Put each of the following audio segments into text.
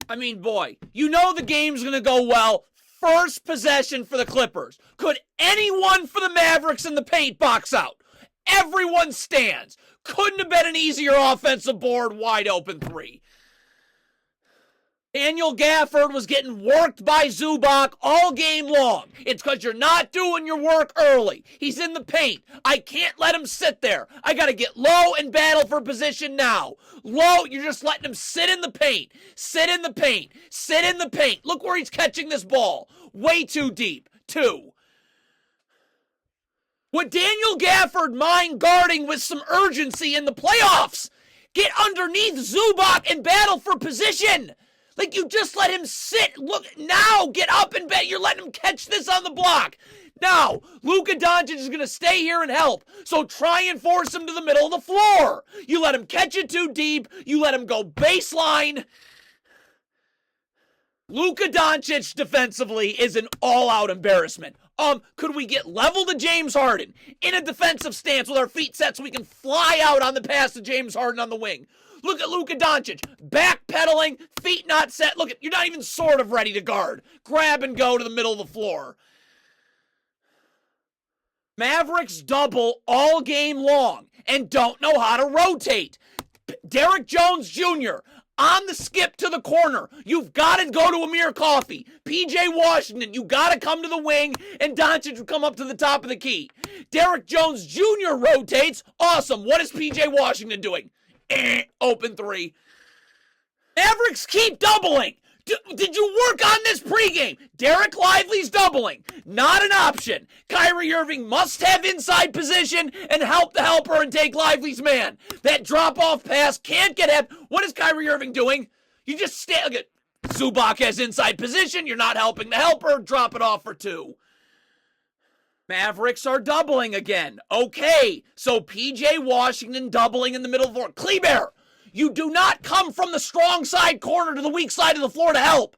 I mean, boy, you know the game's going to go well. First possession for the Clippers. Could anyone for the Mavericks in the paint box out? Everyone stands. Couldn't have been an easier offensive board, wide open three. Daniel Gafford was getting worked by Zubac all game long. It's because you're not doing your work early. He's in the paint. I can't let him sit there. I got to get low and battle for position now. Low, you're just letting him sit in the paint. Sit in the paint. Sit in the paint. Look where he's catching this ball. Way too deep. 2. Would Daniel Gafford mind guarding with some urgency in the playoffs? Get underneath Zubac and battle for position. Like, you just let him sit. Look, now, get up and bet. You're letting him catch this on the block. Now, Luka Dončić is going to stay here and help. So try and force him to the middle of the floor. You let him catch it too deep. You let him go baseline. Luka Dončić defensively is an all-out embarrassment. Could we get level to James Harden in a defensive stance with our feet set so we can fly out on the pass to James Harden on the wing? Look at Luka Dončić, backpedaling, feet not set. Look, you're not even sort of ready to guard. Grab and go to the middle of the floor. Mavericks double all game long and don't know how to rotate. Derek Jones Jr. on the skip to the corner. You've got to go to Amir Coffey. P.J. Washington, you got to come to the wing, and Dončić will come up to the top of the key. Derek Jones Jr. rotates. Awesome. What is P.J. Washington doing? Open 3. Mavericks keep doubling. Did you work on this pregame? Derek Lively's doubling. Not an option. Kyrie Irving must have inside position and help the helper and take Lively's man. That drop-off pass can't get him. What is Kyrie Irving doing? You just stand. Look at Zubac has inside position. You're not helping the helper. Drop it off for 2. Mavericks are doubling again. Okay, so P.J. Washington doubling in the middle of the floor. Kleber, you do not come from the strong side corner to the weak side of the floor to help.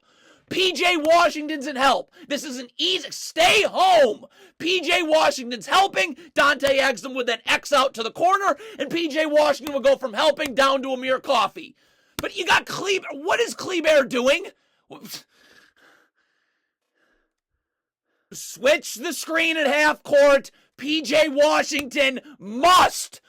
P.J. Washington's in help. This is an easy, stay home. P.J. Washington's helping. Dante Exum would then X out to the corner, and P.J. Washington will go from helping down to Amir Coffey. But you got Kleber. What is Kleber doing? Switch the screen at half court. P.J. Washington must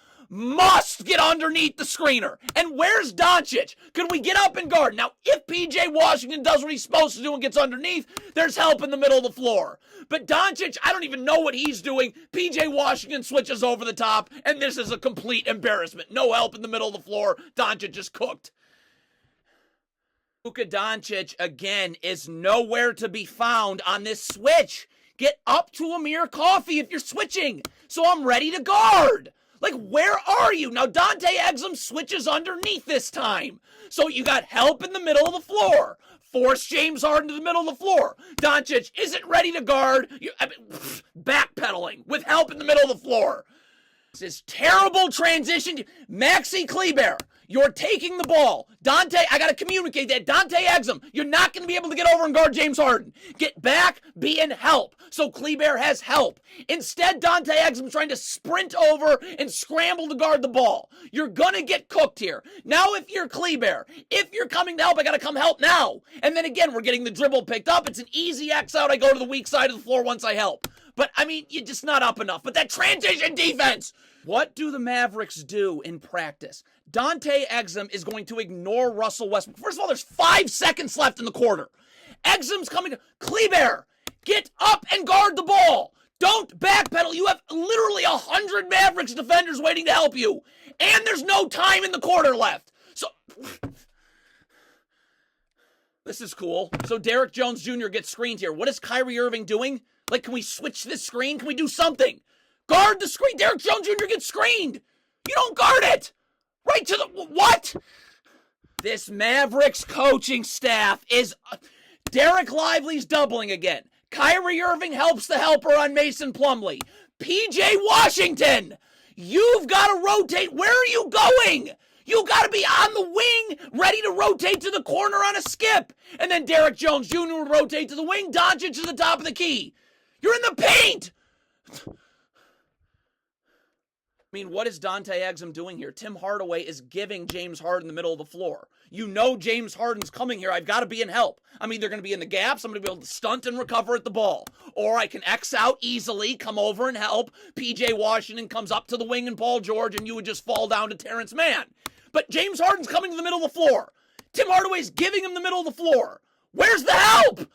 get underneath the screener. And where's Dončić? Can we get up and guard? Now, if P.J. Washington does what he's supposed to do and gets underneath, there's help in the middle of the floor. But Dončić, I don't even know what he's doing. P.J. Washington switches over the top, and this is a complete embarrassment. No help in the middle of the floor. Dončić is cooked. Luka Dončić, again, is nowhere to be found on this switch. Get up to Amir Coffey if you're switching, so I'm ready to guard. Like, where are you? Now, Dante Exum switches underneath this time. So you got help in the middle of the floor. Force James Harden to the middle of the floor. Dončić isn't ready to guard. Backpedaling with help in the middle of the floor. This is terrible transition. Maxi Kleber, you're taking the ball. Dante, I got to communicate that. Dante Exum, you're not going to be able to get over and guard James Harden. Get back, be in help. So Kleber has help. Instead, Dante Exum's trying to sprint over and scramble to guard the ball. You're going to get cooked here. Now, if you're Kleber, if you're coming to help, I got to come help now. And then again, we're getting the dribble picked up. It's an easy X out. I go to the weak side of the floor once I help. But, I mean, you're just not up enough. But that transition defense. What do the Mavericks do in practice? Dante Exum is going to ignore Russell Westbrook. First of all, there's 5 seconds left in the quarter. Exum's coming to Kleber. Get up and guard the ball. Don't backpedal. You have literally 100 Mavericks defenders waiting to help you. And there's no time in the quarter left. So, this is cool. So Derek Jones Jr. gets screened here. What is Kyrie Irving doing? Like, can we switch this screen? Can we do something? Guard the screen. Derek Jones Jr. gets screened. You don't guard it. Right to the... What? This Mavericks coaching staff is... Derek Lively's doubling again. Kyrie Irving helps the helper on Mason Plumlee. P.J. Washington, you've got to rotate. Where are you going? You got to be on the wing, ready to rotate to the corner on a skip. And then Derek Jones Jr. will rotate to the wing. Dončić to the top of the key. You're in the paint. I mean, what is Dante Exum doing here? Tim Hardaway is giving James Harden the middle of the floor. You know James Harden's coming here. I've got to be in help. I'm either going to be in the gaps, I'm going to be able to stunt and recover at the ball. Or I can X out easily, come over and help. PJ Washington comes up to the wing and Paul George, and you would just fall down to Terrence Mann. But James Harden's coming to the middle of the floor. Tim Hardaway's giving him the middle of the floor. Where's the help?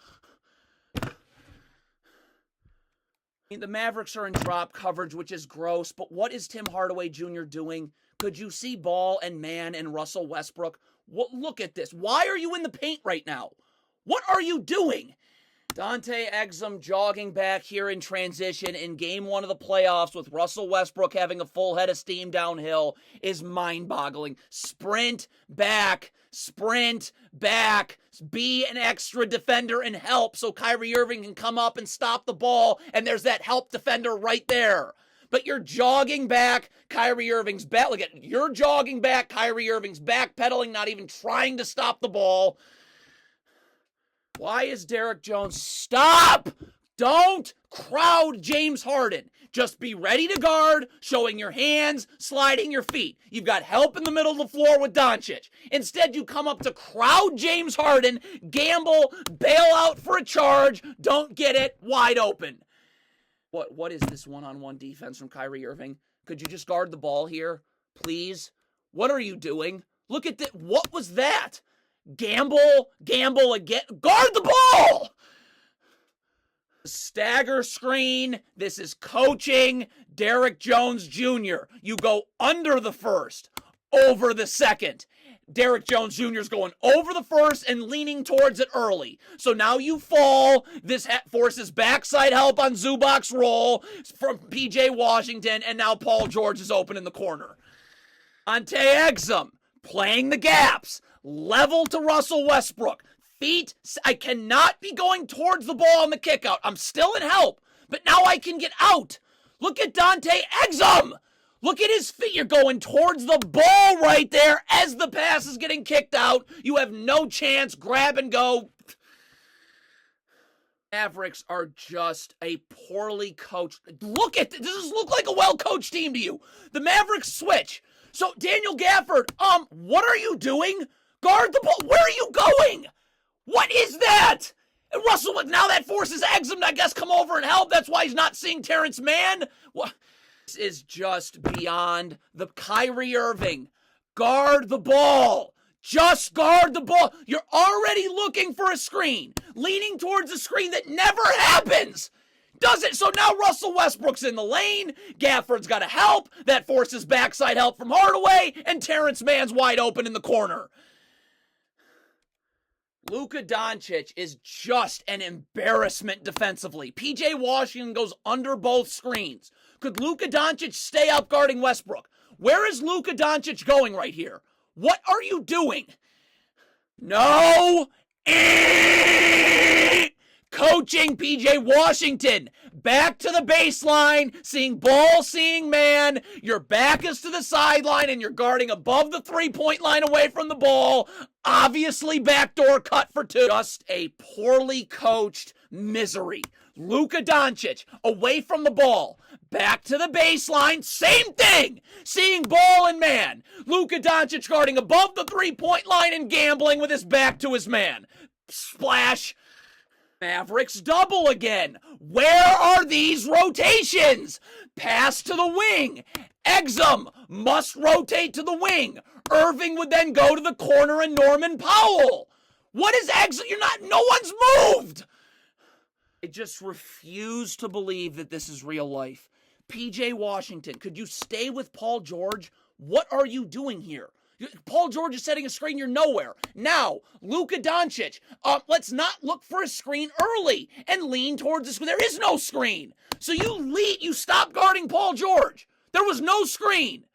The Mavericks are in drop coverage, which is gross, but what is Tim Hardaway Jr. doing? Could you see Ball and Mann and Russell Westbrook? Look at this. Why are you in the paint right now? What are you doing? Dante Exum jogging back here in transition in game 1 of the playoffs with Russell Westbrook having a full head of steam downhill is mind-boggling. Sprint back, be an extra defender and help so Kyrie Irving can come up and stop the ball, and there's that help defender right there. But you're jogging back, Kyrie Irving's back. Look at, you're jogging back, Kyrie Irving's backpedaling, not even trying to stop the ball. Why is Derek Jones? Stop! Don't crowd James Harden. Just be ready to guard, showing your hands, sliding your feet. You've got help in the middle of the floor with Dončić. Instead, you come up to crowd James Harden, gamble, bail out for a charge, don't get it, wide open. What is this one-on-one defense from Kyrie Irving? Could you just guard the ball here, please? What are you doing? Look at that. What was that? Gamble again. Guard the ball! Stagger screen. This is coaching. Derek Jones Jr. You go under the first, over the second. Derek Jones Jr. is going over the first and leaning towards it early. So now you fall. This forces backside help on Zubac's roll from PJ Washington, and now Paul George is open in the corner. Dante Exum playing the gaps. Level to Russell Westbrook. Feet, I cannot be going towards the ball on the kickout. I'm still in help, but now I can get out. Look at Dante Exum. Look at his feet. You're going towards the ball right there as the pass is getting kicked out. You have no chance. Grab and go. Mavericks are just a poorly coached. Look at this. Does this look like a well-coached team to you? The Mavericks switch. So Daniel Gafford, what are you doing? Guard the ball. Where are you going? What is that? And Russell, now that forces Exum to, I guess, come over and help. That's why he's not seeing Terrence Mann. What? This is just beyond the Kyrie Irving. Guard the ball. Just guard the ball. You're already looking for a screen, leaning towards a screen that never happens. Does it? So now Russell Westbrook's in the lane. Gafford's got to help. That forces backside help from Hardaway, and Terrence Mann's wide open in the corner. Luka Dončić is just an embarrassment defensively. PJ Washington goes under both screens. Could Luka Dončić stay up guarding Westbrook? Where is Luka Dončić going right here? What are you doing? No. Coaching PJ Washington. Back to the baseline. Seeing ball, seeing man. Your back is to the sideline and you're guarding above the three-point line away from the ball. Obviously backdoor cut for two. Just a poorly coached misery. Luka Dončić away from the ball. Back to the baseline. Same thing. Seeing ball and man. Luka Dončić guarding above the three-point line and gambling with his back to his man. Splash. Mavericks double again. Where are these rotations? Pass to the wing. Exum must rotate to the wing. Irving would then go to the corner and Norman Powell. What is Exum? No one's moved. I just refuse to believe that this is real life. PJ Washington, could you stay with Paul George? What are you doing here? Paul George is setting a screen, you're nowhere. Now, Luka Dončić, let's not look for a screen early and lean towards the screen. There is no screen. So you stop guarding Paul George. There was no screen.